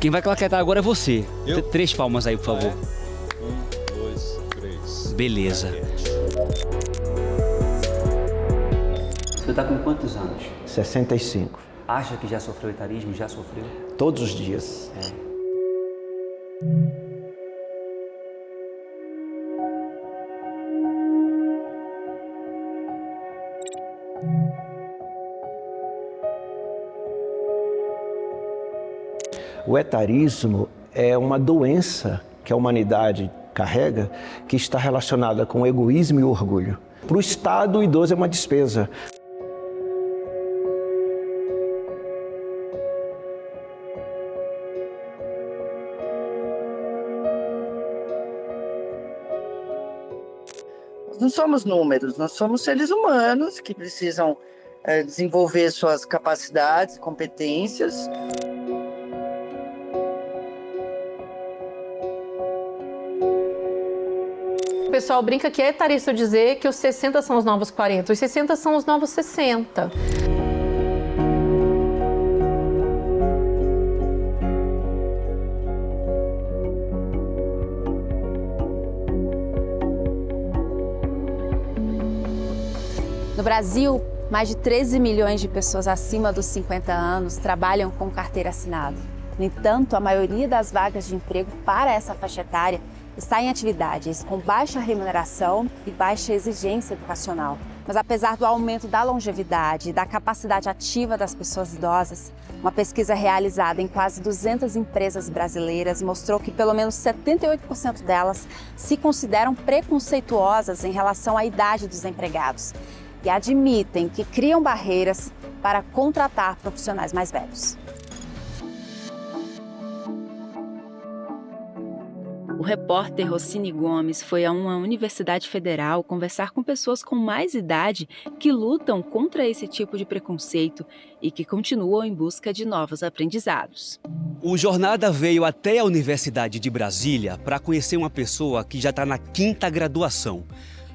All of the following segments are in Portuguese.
Quem vai claquetar agora é você. Eu? 3 palmas aí, por favor. 1, 2, 3. Beleza. Você tá com quantos anos? 65. Acha que já sofreu etarismo? Já sofreu? Todos os dias. O etarismo é uma doença que a humanidade carrega que está relacionada com o egoísmo e o orgulho. Para o Estado, o idoso é uma despesa. Não somos números, nós somos seres humanos que precisam desenvolver suas capacidades, competências. O pessoal brinca que é etarista dizer que os 60 são os novos 40, os 60 são os novos 60. No Brasil, mais de 13 milhões de pessoas acima dos 50 anos trabalham com carteira assinada. No entanto, a maioria das vagas de emprego para essa faixa etária está em atividades com baixa remuneração e baixa exigência educacional. Mas apesar do aumento da longevidade e da capacidade ativa das pessoas idosas, uma pesquisa realizada em quase 200 empresas brasileiras mostrou que pelo menos 78% delas se consideram preconceituosas em relação à idade dos empregados e admitem que criam barreiras para contratar profissionais mais velhos. O repórter Rossini Gomes foi a uma universidade federal conversar com pessoas com mais idade que lutam contra esse tipo de preconceito e que continuam em busca de novos aprendizados. O Jornada veio até a Universidade de Brasília para conhecer uma pessoa que já está na 5ª graduação.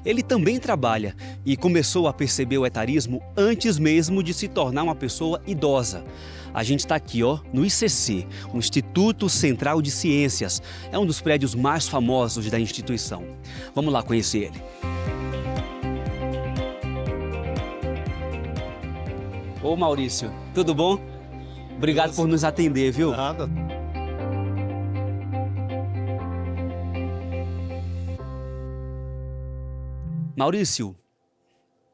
Ele também trabalha e começou a perceber o etarismo antes mesmo de se tornar uma pessoa idosa. A gente está aqui, no ICC, o Instituto Central de Ciências. É um dos prédios mais famosos da instituição. Vamos lá conhecer ele. Ô Maurício, tudo bom? Obrigado por nos atender, viu? Nada. Maurício,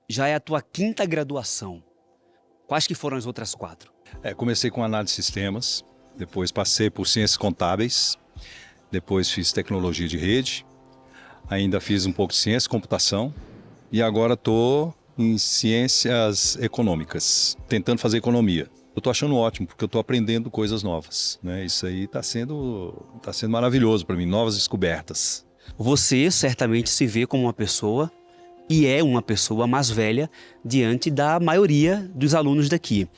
já é a tua 5ª graduação. Quais que foram as outras 4? Comecei com análise de sistemas, depois passei por ciências contábeis, depois fiz tecnologia de rede, ainda fiz um pouco de ciência, computação e agora estou em ciências econômicas, tentando fazer economia. Eu estou achando ótimo, porque eu estou aprendendo coisas novas, né? Isso aí está sendo maravilhoso para mim, novas descobertas. Você certamente se vê como uma pessoa, e é uma pessoa mais velha, diante da maioria dos alunos daqui.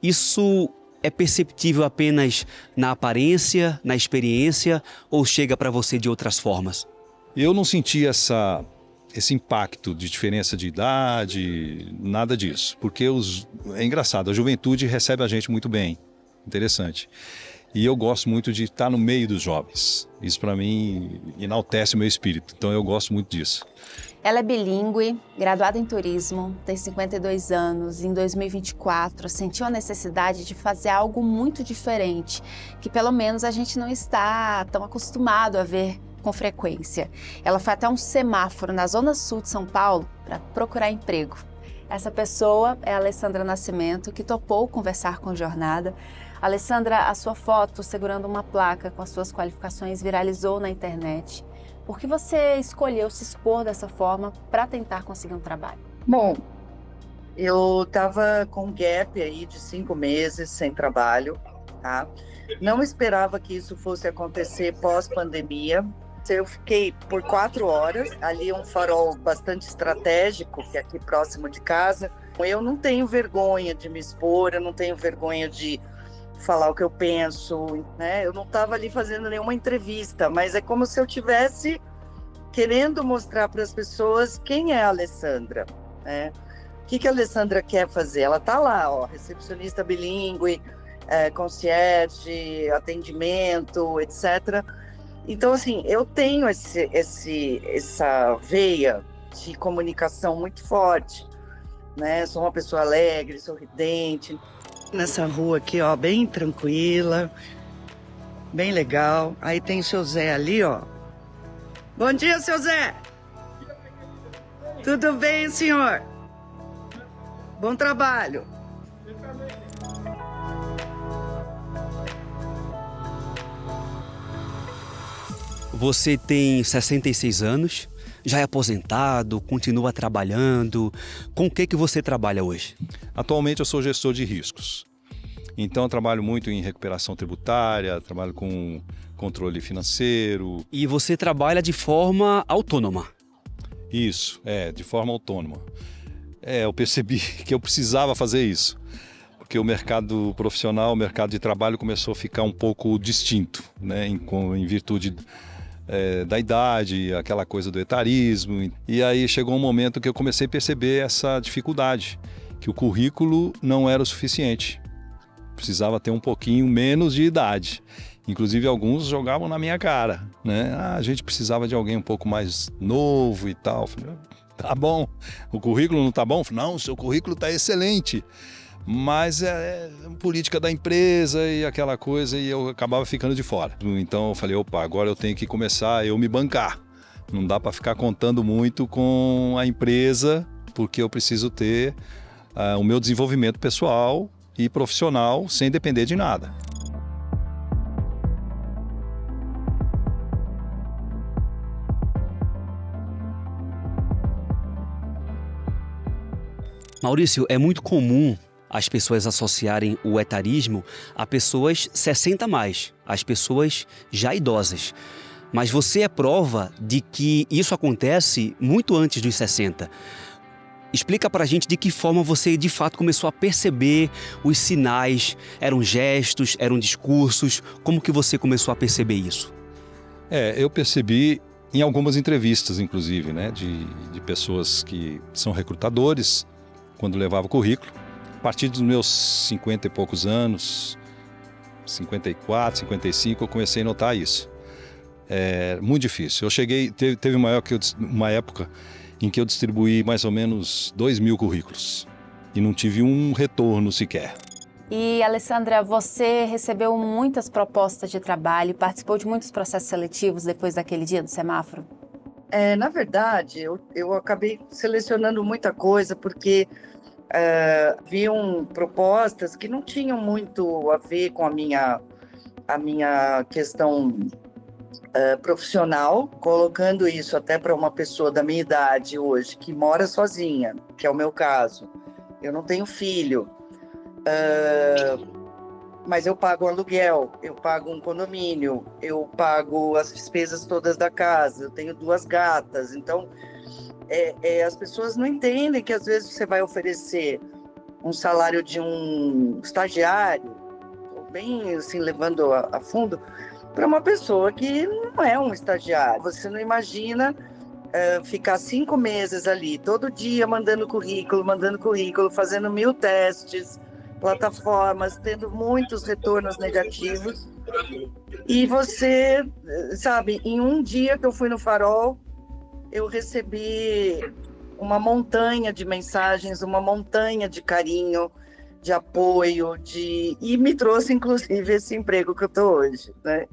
Isso é perceptível apenas na aparência, na experiência, ou chega para você de outras formas? Eu não senti esse impacto de diferença de idade, nada disso. Porque é engraçado, a juventude recebe a gente muito bem, interessante. E eu gosto muito de estar no meio dos jovens. Isso para mim enaltece o meu espírito, então eu gosto muito disso. Ela é bilíngue, graduada em turismo, tem 52 anos. Em 2024, sentiu a necessidade de fazer algo muito diferente, que pelo menos a gente não está tão acostumado a ver com frequência. Ela foi até um semáforo na zona sul de São Paulo para procurar emprego. Essa pessoa é a Alessandra Nascimento, que topou conversar com o Jornada. Alessandra, a sua foto segurando uma placa com as suas qualificações viralizou na internet. Por que você escolheu se expor dessa forma para tentar conseguir um trabalho? Bom, eu estava com um gap aí de 5 meses sem trabalho, tá? Não esperava que isso fosse acontecer pós-pandemia. Eu fiquei por 4 horas, ali um farol bastante estratégico, que é aqui próximo de casa. Eu não tenho vergonha de me expor, eu não tenho vergonha de falar o que eu penso, né? Eu não estava ali fazendo nenhuma entrevista, mas é como se eu tivesse querendo mostrar para as pessoas quem é a Alessandra, né? O que a Alessandra quer fazer? Ela está lá, recepcionista bilíngue, concierge, atendimento, etc. Então, assim, eu tenho essa veia de comunicação muito forte, né? Sou uma pessoa alegre, sorridente. Nessa rua aqui, ó, bem tranquila, bem legal. Aí tem o seu Zé ali, ó. Bom dia, seu Zé! Tudo bem, senhor? Bom trabalho! Você tem 66 anos, já é aposentado, continua trabalhando. Com o que você trabalha hoje? Atualmente eu sou gestor de riscos. Então eu trabalho muito em recuperação tributária, trabalho com controle financeiro. E você trabalha de forma autônoma? Isso, de forma autônoma. Eu percebi que eu precisava fazer isso, porque o mercado profissional, o mercado de trabalho começou a ficar um pouco distinto, né, em virtude da idade, aquela coisa do etarismo. E aí chegou um momento que eu comecei a perceber essa dificuldade, que o currículo não era o suficiente. Precisava ter um pouquinho menos de idade. Inclusive alguns jogavam na minha cara, né? A gente precisava de alguém um pouco mais novo e tal. Falei, tá bom, o currículo não tá bom? Falei, não, o seu currículo tá excelente. Mas é política da empresa e aquela coisa, e eu acabava ficando de fora. Então eu falei, opa, agora eu tenho que começar a eu me bancar. Não dá para ficar contando muito com a empresa, porque eu preciso ter o meu desenvolvimento pessoal e profissional sem depender de nada. Maurício, é muito comum as pessoas associarem o etarismo a pessoas 60 a mais, as pessoas já idosas. Mas você é prova de que isso acontece muito antes dos 60. Explica pra gente de que forma você de fato começou a perceber os sinais, eram gestos, eram discursos, como que você começou a perceber isso? Eu percebi em algumas entrevistas, inclusive, né, de pessoas que são recrutadores, quando levava o currículo. A partir dos meus 50 e poucos anos, 54, 55, eu comecei a notar isso. É muito difícil. Eu cheguei, teve uma época em que eu distribuí mais ou menos 2.000 currículos e não tive um retorno sequer. E, Alessandra, você recebeu muitas propostas de trabalho, participou de muitos processos seletivos depois daquele dia do semáforo? Na verdade, eu acabei selecionando muita coisa, porque haviam propostas que não tinham muito a ver com a minha questão profissional, colocando isso até para uma pessoa da minha idade hoje, que mora sozinha, que é o meu caso. Eu não tenho filho, mas eu pago aluguel, eu pago um condomínio, eu pago as despesas todas da casa, eu tenho 2 gatas, então as pessoas não entendem que às vezes você vai oferecer um salário de um estagiário, bem assim, levando a fundo, para uma pessoa que não é um estagiário. Você não imagina ficar 5 meses ali, todo dia mandando currículo, fazendo 1000 testes, plataformas, tendo muitos retornos negativos. E você, sabe, em um dia que eu fui no Farol, eu recebi uma montanha de mensagens, uma montanha de carinho, de apoio, e me trouxe, inclusive, esse emprego que eu estou hoje, né?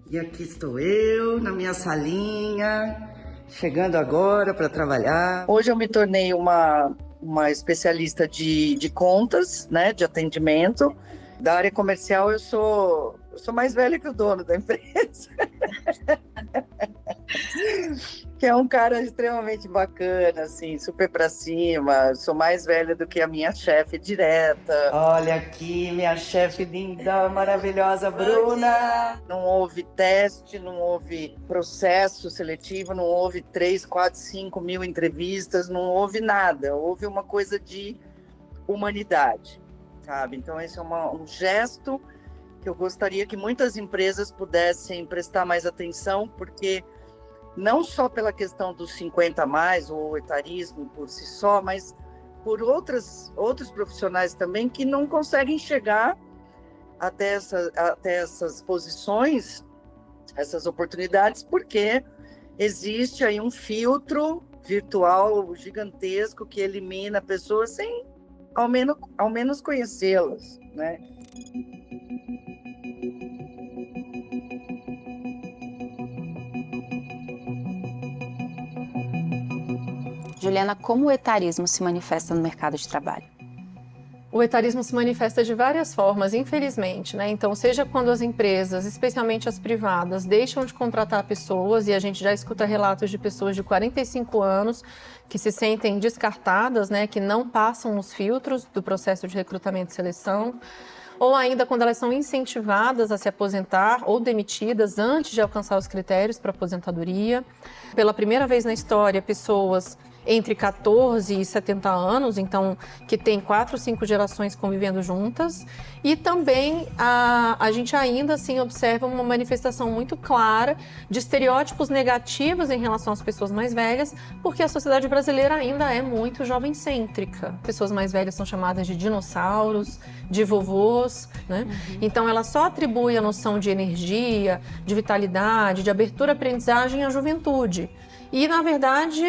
E aqui estou eu, na minha salinha, chegando agora para trabalhar. Hoje eu me tornei uma especialista de contas, né, de atendimento. Da área comercial, eu sou mais velha que o dono da empresa. Que é um cara extremamente bacana, assim, super pra cima. Sou mais velha do que a minha chefe direta. Olha aqui, minha chefe linda, maravilhosa, Bruna. Não houve teste, não houve processo seletivo, não houve 3, 4, 5 mil entrevistas, não houve nada. Houve uma coisa de humanidade, sabe? Então esse é um gesto que eu gostaria que muitas empresas pudessem prestar mais atenção, porque não só pela questão dos 50 a mais, ou o etarismo por si só, mas por outros profissionais também que não conseguem chegar até essas posições, essas oportunidades, porque existe aí um filtro virtual gigantesco que elimina pessoas sem ao menos conhecê-las, né? Juliana, como o etarismo se manifesta no mercado de trabalho? O etarismo se manifesta de várias formas, infelizmente, né? Então, seja quando as empresas, especialmente as privadas, deixam de contratar pessoas, e a gente já escuta relatos de pessoas de 45 anos que se sentem descartadas, né? Que não passam os filtros do processo de recrutamento e seleção, ou ainda quando elas são incentivadas a se aposentar ou demitidas antes de alcançar os critérios para aposentadoria. Pela primeira vez na história, pessoas entre 14 e 70 anos, então que tem 4 ou 5 gerações convivendo juntas, e também a gente ainda assim observa uma manifestação muito clara de estereótipos negativos em relação às pessoas mais velhas, porque a sociedade brasileira ainda é muito jovem-cêntrica. Pessoas mais velhas são chamadas de dinossauros, de vovôs, né? Então ela só atribui a noção de energia, de vitalidade, de abertura à aprendizagem à juventude. E, na verdade,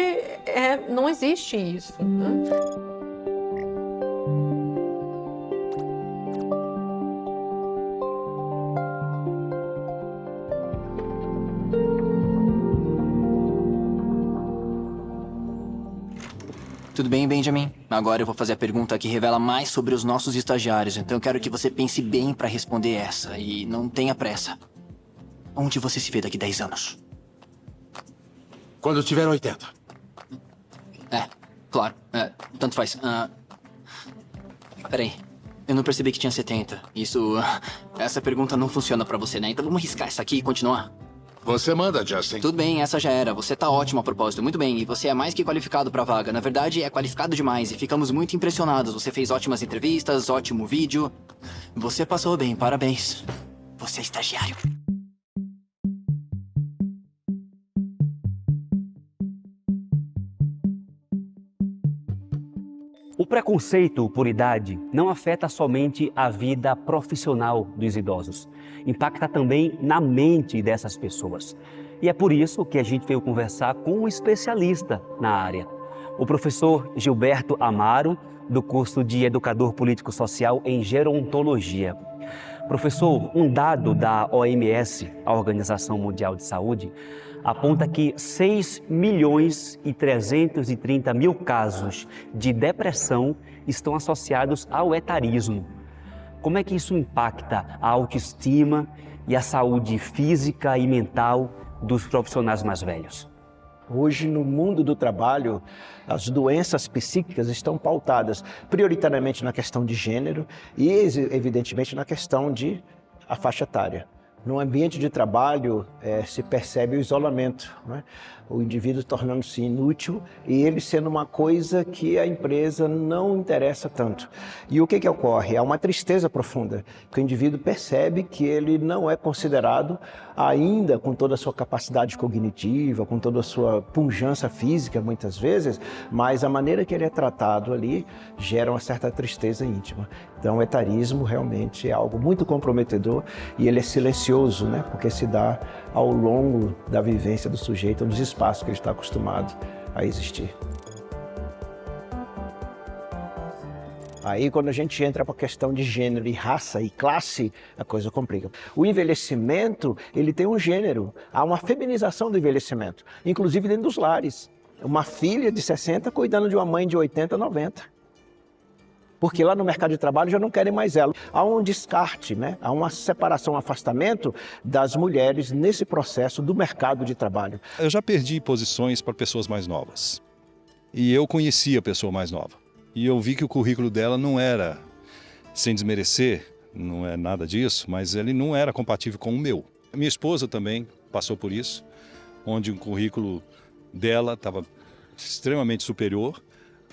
não existe isso, né? Tudo bem, Benjamin? Agora eu vou fazer a pergunta que revela mais sobre os nossos estagiários, então eu quero que você pense bem para responder essa e não tenha pressa. Onde você se vê daqui 10 anos? Quando eu tiver 80. Claro. Tanto faz. Peraí. Eu não percebi que tinha 70. Essa pergunta não funciona pra você, né? Então vamos riscar essa aqui e continuar. Você manda, Justin. Tudo bem, essa já era. Você tá ótimo a propósito. Muito bem. E você é mais que qualificado pra vaga. Na verdade, é qualificado demais e ficamos muito impressionados. Você fez ótimas entrevistas, ótimo vídeo. Você passou bem, parabéns. Você é estagiário. O preconceito por idade não afeta somente a vida profissional dos idosos, impacta também na mente dessas pessoas. E é por isso que a gente veio conversar com um especialista na área, o professor Gilberto Amaro, do curso de Educador Político Social em Gerontologia. Professor, um dado da OMS, a Organização Mundial de Saúde, aponta que 6.330.000 casos de depressão estão associados ao etarismo. Como é que isso impacta a autoestima e a saúde física e mental dos profissionais mais velhos? Hoje, no mundo do trabalho, as doenças psíquicas estão pautadas prioritariamente na questão de gênero e, evidentemente, na questão de a faixa etária. No ambiente de trabalho se percebe o isolamento, né? O indivíduo tornando-se inútil e ele sendo uma coisa que a empresa não interessa tanto. E o que ocorre? Há uma tristeza profunda, porque o indivíduo percebe que ele não é considerado ainda com toda a sua capacidade cognitiva, com toda a sua pujança física muitas vezes, mas a maneira que ele é tratado ali gera uma certa tristeza íntima. Então o etarismo realmente é algo muito comprometedor e ele é silencioso, né? Porque se dá ao longo da vivência do sujeito, nos espaços que ele está acostumado a existir. Aí, quando a gente entra para a questão de gênero e raça e classe, a coisa complica. O envelhecimento, ele tem um gênero, há uma feminização do envelhecimento, inclusive dentro dos lares. Uma filha de 60 cuidando de uma mãe de 80, 90. Porque lá no mercado de trabalho já não querem mais ela. Há um descarte, né? Há uma separação, um afastamento das mulheres nesse processo do mercado de trabalho. Eu já perdi posições para pessoas mais novas. E eu conhecia a pessoa mais nova. E eu vi que o currículo dela não era, sem desmerecer, não é nada disso, mas ele não era compatível com o meu. Minha esposa também passou por isso, onde o currículo dela estava extremamente superior,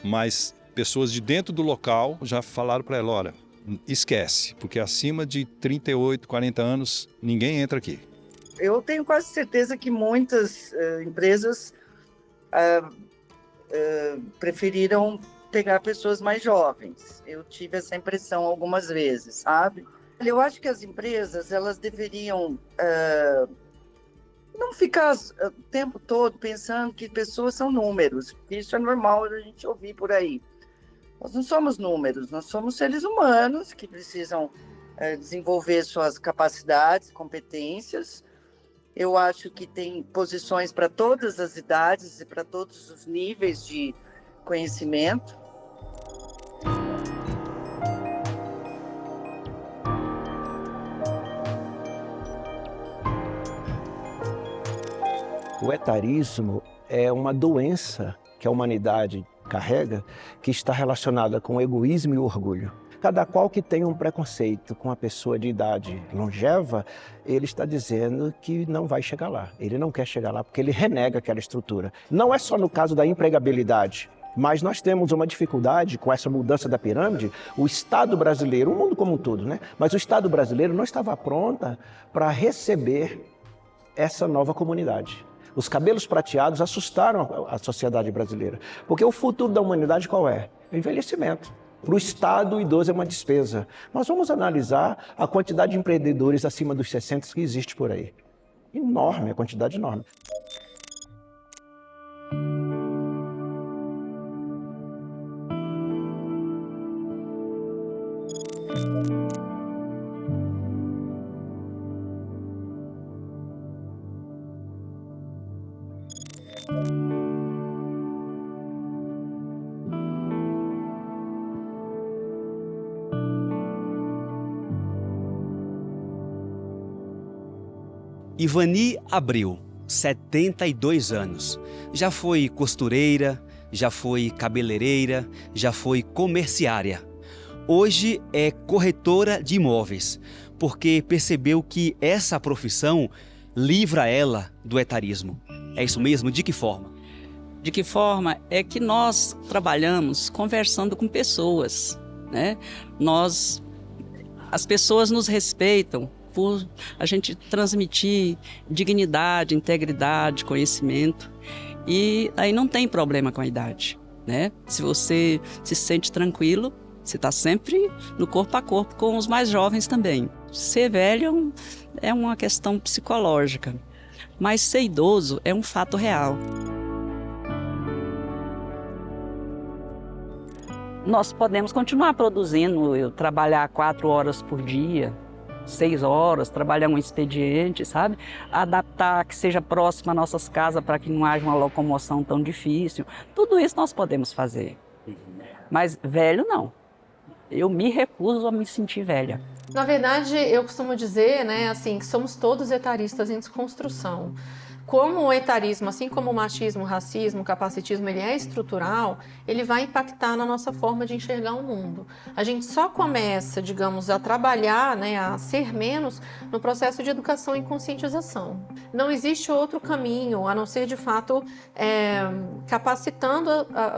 mas pessoas de dentro do local já falaram para ela, olha, esquece, porque acima de 38, 40 anos, ninguém entra aqui. Eu tenho quase certeza que muitas empresas preferiram pegar pessoas mais jovens. Eu tive essa impressão algumas vezes, sabe? Eu acho que as empresas elas deveriam não ficar o tempo todo pensando que pessoas são números. Isso é normal a gente ouvir por aí. Nós não somos números, nós somos seres humanos que precisam desenvolver suas capacidades, competências. Eu acho que tem posições para todas as idades e para todos os níveis de conhecimento. O etarismo é uma doença que a humanidade carrega, que está relacionada com o egoísmo e o orgulho. Cada qual que tem um preconceito com a pessoa de idade longeva, ele está dizendo que não vai chegar lá. Ele não quer chegar lá porque ele renega aquela estrutura. Não é só no caso da empregabilidade, mas nós temos uma dificuldade com essa mudança da pirâmide. O Estado brasileiro, o mundo como um todo, né? Mas o Estado brasileiro não estava pronto para receber essa nova comunidade. Os cabelos prateados assustaram a sociedade brasileira, porque o futuro da humanidade qual é? O envelhecimento. Para o Estado, o idoso é uma despesa. Nós vamos analisar a quantidade de empreendedores acima dos 60 que existe por aí. Enorme, a quantidade enorme. Ivani Abreu, 72 anos. Já foi costureira, já foi cabeleireira, já foi comerciária. Hoje é corretora de imóveis, porque percebeu que essa profissão livra ela do etarismo. É isso mesmo? De que forma? De que forma? É que nós trabalhamos conversando com pessoas, né? As pessoas nos respeitam por a gente transmitir dignidade, integridade, conhecimento. E aí não tem problema com a idade, né? Se você se sente tranquilo, você está sempre no corpo a corpo com os mais jovens também. Ser velho é uma questão psicológica, mas ser idoso é um fato real. Nós podemos continuar produzindo, trabalhar 4 horas por dia, 6 horas, trabalhar um expediente, sabe? Adaptar que seja próximo às nossas casas para que não haja uma locomoção tão difícil. Tudo isso nós podemos fazer. Mas velho não. Eu me recuso a me sentir velha. Na verdade, eu costumo dizer, né, assim, que somos todos etaristas em desconstrução. Como o etarismo, assim como o machismo, o racismo, o capacitismo, ele é estrutural, ele vai impactar na nossa forma de enxergar o mundo. A gente só começa, digamos, a trabalhar, né, a ser menos no processo de educação e conscientização. Não existe outro caminho, a não ser, de fato, capacitando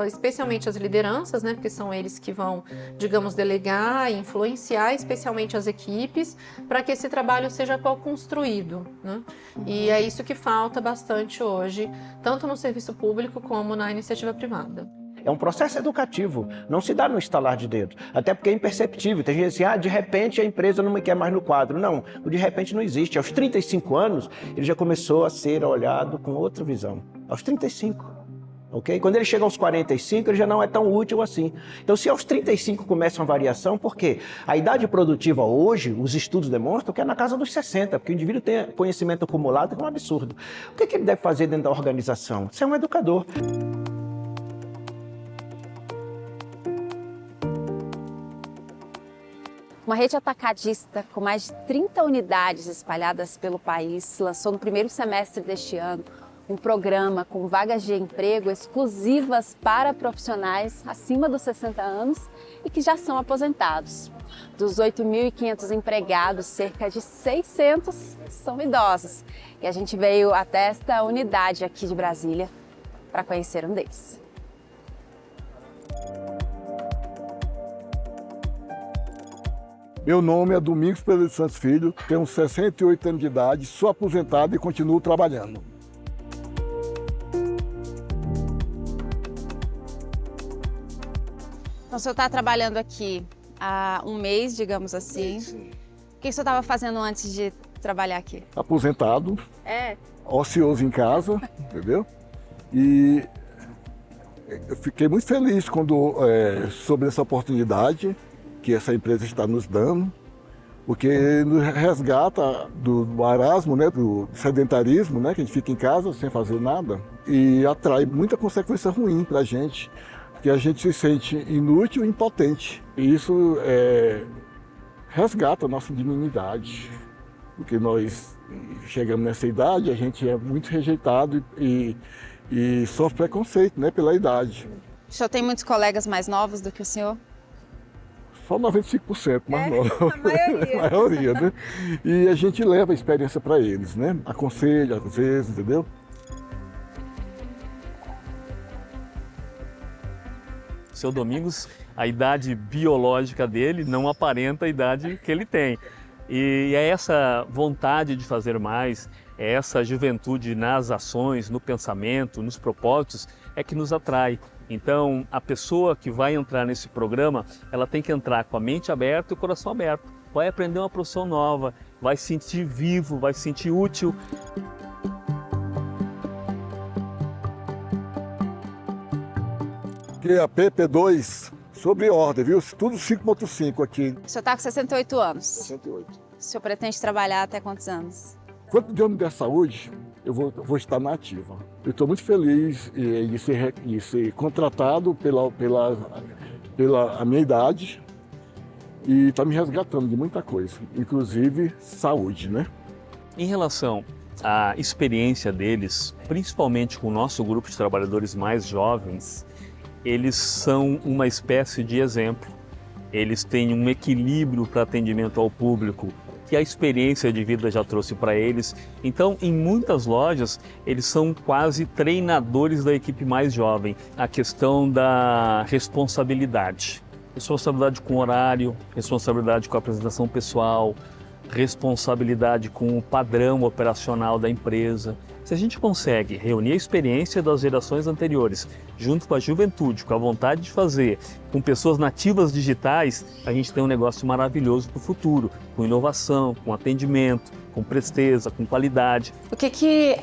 especialmente as lideranças, né, porque são eles que vão, digamos, delegar e influenciar especialmente as equipes para que esse trabalho seja co-construído, né? E é isso que falta bastante hoje, tanto no serviço público como na iniciativa privada. É um processo educativo, não se dá no estalar de dedo, até porque é imperceptível. Tem gente assim, de repente a empresa não me quer mais no quadro. Não, o de repente não existe. Aos 35 anos, ele já começou a ser olhado com outra visão. Aos 35. Okay? Quando ele chega aos 45, ele já não é tão útil assim. Então, se aos 35 começa uma variação, por quê? A idade produtiva hoje, os estudos demonstram que é na casa dos 60, porque o indivíduo tem conhecimento acumulado, que é um absurdo. O que ele deve fazer dentro da organização? Ser um educador. Uma rede atacadista com mais de 30 unidades espalhadas pelo país lançou no primeiro semestre deste ano um programa com vagas de emprego exclusivas para profissionais acima dos 60 anos e que já são aposentados. Dos 8.500 empregados, cerca de 600 são idosos. E a gente veio até esta unidade aqui de Brasília para conhecer um deles. Meu nome é Domingos Pereira Santos Filho, tenho 68 anos de idade, sou aposentado e continuo trabalhando. Então, o senhor está trabalhando aqui há um mês, digamos assim. Sim. O que o senhor estava fazendo antes de trabalhar aqui? Aposentado, É. ocioso em casa, entendeu? E eu fiquei muito feliz quando sobre essa oportunidade que essa empresa está nos dando, porque nos resgata do marasmo, né, do sedentarismo, né, que a gente fica em casa sem fazer nada, e atrai muita consequência ruim para a gente, porque a gente se sente inútil e impotente. E isso resgata a nossa dignidade, porque nós chegamos nessa idade, a gente é muito rejeitado e sofre preconceito, né, pela idade. O senhor tem muitos colegas mais novos do que o senhor? Só 95% mais novo. A maioria. A maioria, né? E a gente leva a experiência para eles, né? Aconselha, às vezes, entendeu? O seu Domingos, a idade biológica dele não aparenta a idade que ele tem. E é essa vontade de fazer mais, é essa juventude nas ações, no pensamento, nos propósitos, é que nos atrai. Então, a pessoa que vai entrar nesse programa, ela tem que entrar com a mente aberta e o coração aberto. Vai aprender uma profissão nova, vai se sentir vivo, vai se sentir útil. Que a PP2, sobre ordem, viu? Tudo 5.5 aqui. O senhor está com 68 anos. 68. O senhor pretende trabalhar até quantos anos? Quando Deus me der saúde, eu vou estar na ativa. Eu estou muito feliz de ser contratado pela a minha idade e está me resgatando de muita coisa, inclusive saúde, né? Em relação à experiência deles, principalmente com o nosso grupo de trabalhadores mais jovens, eles são uma espécie de exemplo. Eles têm um equilíbrio para atendimento ao público que a experiência de vida já trouxe para eles. Então, em muitas lojas, eles são quase treinadores da equipe mais jovem. A questão da responsabilidade. Responsabilidade com horário, responsabilidade com a apresentação pessoal, responsabilidade com o padrão operacional da empresa. Se a gente consegue reunir a experiência das gerações anteriores, junto com a juventude, com a vontade de fazer, com pessoas nativas digitais, a gente tem um negócio maravilhoso para o futuro, com inovação, com atendimento, com presteza, com qualidade. O que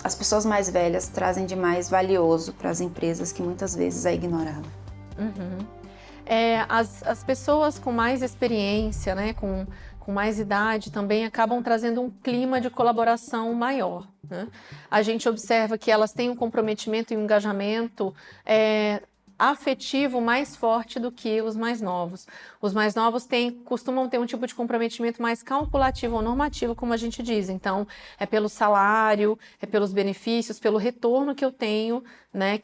as pessoas mais velhas trazem de mais valioso para as empresas que muitas vezes é ignorado? As pessoas com mais experiência, né, com mais idade, também acabam trazendo um clima de colaboração maior, né? A gente observa que elas têm um comprometimento e um engajamento afetivo mais forte do que os mais novos. Os mais novos costumam ter um tipo de comprometimento mais calculativo ou normativo, como a gente diz. Então, é pelo salário, é pelos benefícios, pelo retorno que eu tenho, né?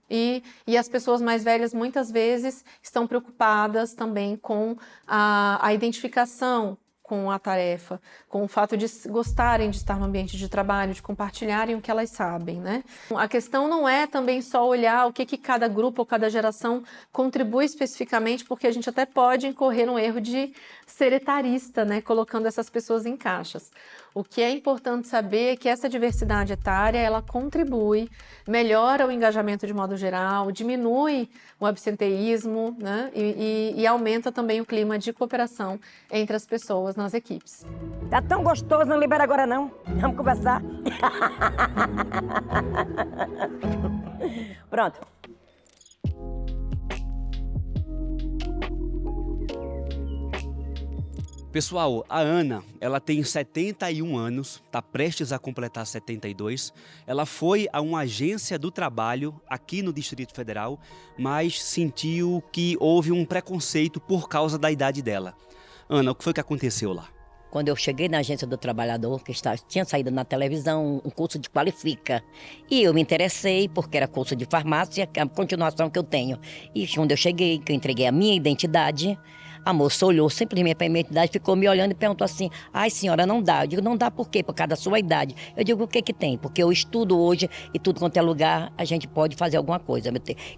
E as pessoas mais velhas muitas vezes estão preocupadas também com a identificação com a tarefa, com o fato de gostarem de estar no ambiente de trabalho, de compartilharem o que elas sabem, né? A questão não é também só olhar o que cada grupo ou cada geração contribui especificamente, porque a gente até pode incorrer no erro de ser etarista, né? Colocando essas pessoas em caixas. O que é importante saber é que essa diversidade etária, ela contribui, melhora o engajamento de modo geral, diminui o absenteísmo, né? E aumenta também o clima de cooperação entre as pessoas nas equipes. Tá tão gostoso, não libera agora não. Vamos conversar. Pronto. Pessoal, a Ana, ela tem 71 anos, está prestes a completar 72. Ela foi a uma agência do trabalho aqui no Distrito Federal, mas sentiu que houve um preconceito por causa da idade dela. Ana, o que foi que aconteceu lá? Quando eu cheguei na agência do trabalhador, que tinha saído na televisão um curso de Qualifica. E eu me interessei, porque era curso de farmácia, que é a continuação que eu tenho. E quando eu cheguei, que eu entreguei a minha identidade, a moça olhou simplesmente para a minha identidade, ficou me olhando e perguntou assim: ai senhora, não dá. Eu digo, não dá por quê? Por causa da sua idade. Eu digo, o que que tem? Porque eu estudo hoje e tudo quanto é lugar, a gente pode fazer alguma coisa.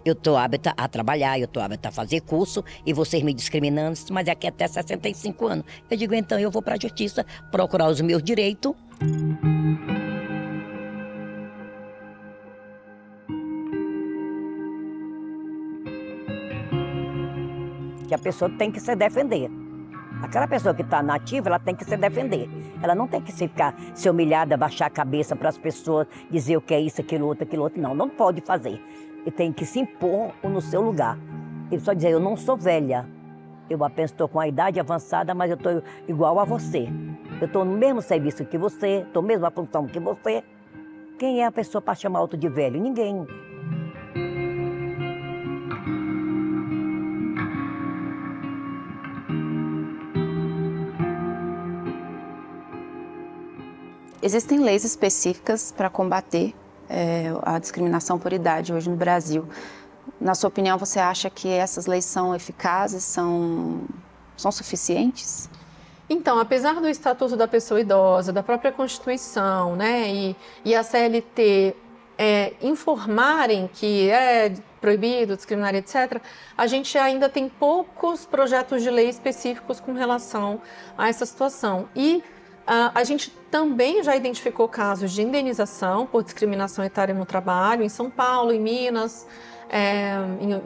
Eu estou apta a trabalhar, eu estou apta a fazer curso e vocês me discriminando, mas é aqui até 65 anos. Eu digo, então eu vou para a justiça procurar os meus direitos. Que a pessoa tem que se defender. Aquela pessoa que está nativa, ela tem que se defender. Ela não tem que ficar se humilhada, baixar a cabeça para as pessoas, dizer o que é isso, aquilo outro. Não, não pode fazer. Ele tem que se impor no seu lugar. Ele só dizer, eu não sou velha. Eu apenas estou com a idade avançada, mas eu estou igual a você. Eu estou no mesmo serviço que você, estou na mesma função que você. Quem é a pessoa para chamar outro de velho? Ninguém. Existem leis específicas para combater a discriminação por idade hoje no Brasil. Na sua opinião, você acha que essas leis são eficazes, são suficientes? Então, apesar do Estatuto da Pessoa Idosa, da própria Constituição, né, e a CLT informarem que é proibido discriminar, etc., a gente ainda tem poucos projetos de lei específicos com relação a essa situação. E a gente também já identificou casos de indenização por discriminação etária no trabalho, em São Paulo, em Minas,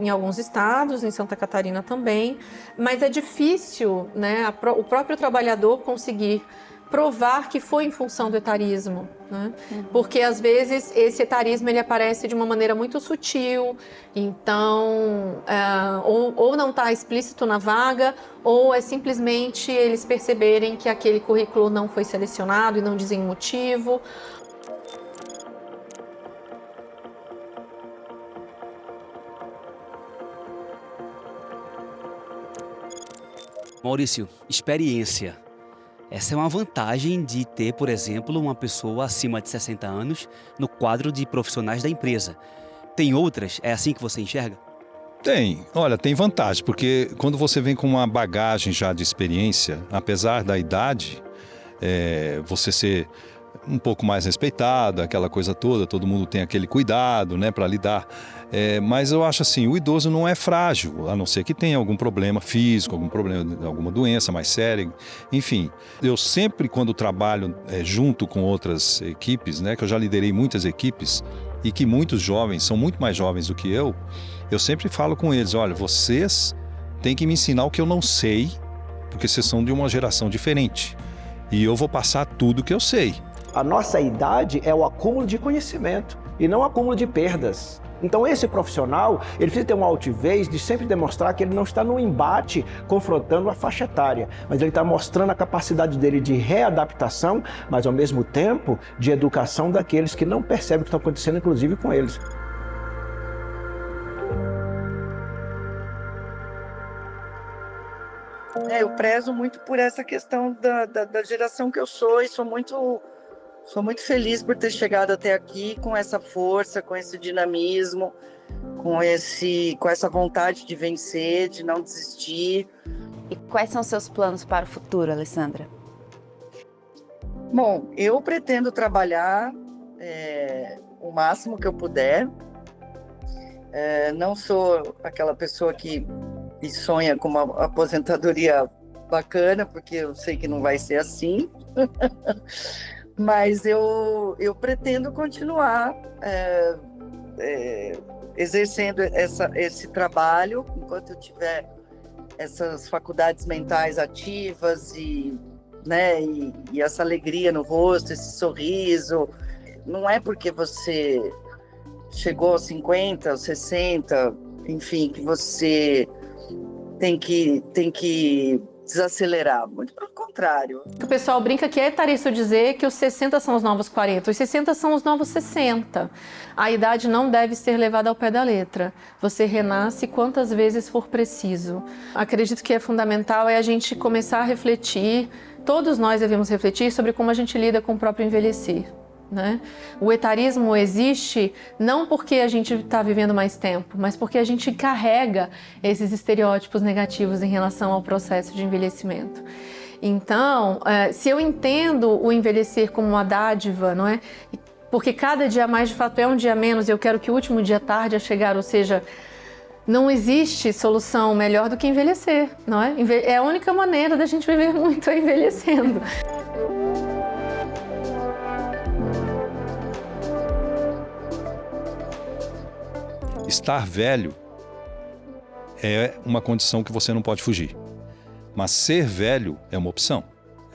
em alguns estados, em Santa Catarina também, mas é difícil, né, o próprio trabalhador conseguir provar que foi em função do etarismo, né? Porque às vezes esse etarismo ele aparece de uma maneira muito sutil, então ou não está explícito na vaga, ou é simplesmente eles perceberem que aquele currículo não foi selecionado e não dizem o motivo. Maurício, experiência. Essa é uma vantagem de ter, por exemplo, uma pessoa acima de 60 anos no quadro de profissionais da empresa. Tem outras? É assim que você enxerga? Tem. Olha, tem vantagem, porque quando você vem com uma bagagem já de experiência, apesar da idade, você ser um pouco mais respeitado, aquela coisa toda, todo mundo tem aquele cuidado, né, para lidar. Mas eu acho assim, o idoso não é frágil, a não ser que tenha algum problema físico, algum problema, alguma doença mais séria, enfim. Eu sempre, quando trabalho junto com outras equipes, né, que eu já liderei muitas equipes e que muitos jovens são muito mais jovens do que eu sempre falo com eles, olha, vocês têm que me ensinar o que eu não sei, porque vocês são de uma geração diferente e eu vou passar tudo que eu sei. A nossa idade é o acúmulo de conhecimento e não o acúmulo de perdas. Então esse profissional, ele precisa ter uma altivez de sempre demonstrar que ele não está no embate confrontando a faixa etária, mas ele está mostrando a capacidade dele de readaptação, mas ao mesmo tempo de educação daqueles que não percebem o que está acontecendo, inclusive com eles. Eu prezo muito por essa questão da geração que eu sou e sou muito feliz por ter chegado até aqui com essa força, com esse dinamismo, com essa vontade de vencer, de não desistir. E quais são seus planos para o futuro, Alessandra? Bom, eu pretendo trabalhar o máximo que eu puder. Não sou aquela pessoa que sonha com uma aposentadoria bacana, porque eu sei que não vai ser assim. Mas eu pretendo continuar exercendo esse trabalho enquanto eu tiver essas faculdades mentais ativas e essa alegria no rosto, esse sorriso. Não é porque você chegou aos 50, aos 60, enfim, que você tem que desacelerar, muito pelo contrário. O pessoal brinca que é etarista dizer que os 60 são os novos 40, os 60 são os novos 60. A idade não deve ser levada ao pé da letra. Você renasce quantas vezes for preciso. Acredito que é fundamental a gente começar a refletir, todos nós devemos refletir sobre como a gente lida com o próprio envelhecer. Né? O etarismo existe não porque a gente está vivendo mais tempo, mas porque a gente carrega esses estereótipos negativos em relação ao processo de envelhecimento. Então, se eu entendo o envelhecer como uma dádiva, não é? Porque cada dia mais de fato é um dia menos e eu quero que o último dia tarde a chegar, ou seja, não existe solução melhor do que envelhecer, não é? É a única maneira da gente viver muito envelhecendo. Estar velho é uma condição que você não pode fugir. Mas ser velho é uma opção.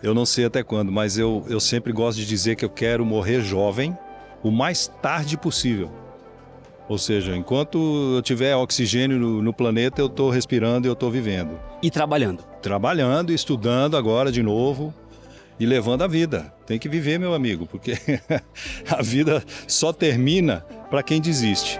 Eu não sei até quando, mas eu sempre gosto de dizer que eu quero morrer jovem o mais tarde possível. Ou seja, enquanto eu tiver oxigênio no planeta, eu estou respirando e eu estou vivendo. E trabalhando? Trabalhando, estudando agora de novo e levando a vida. Tem que viver, meu amigo, porque a vida só termina para quem desiste.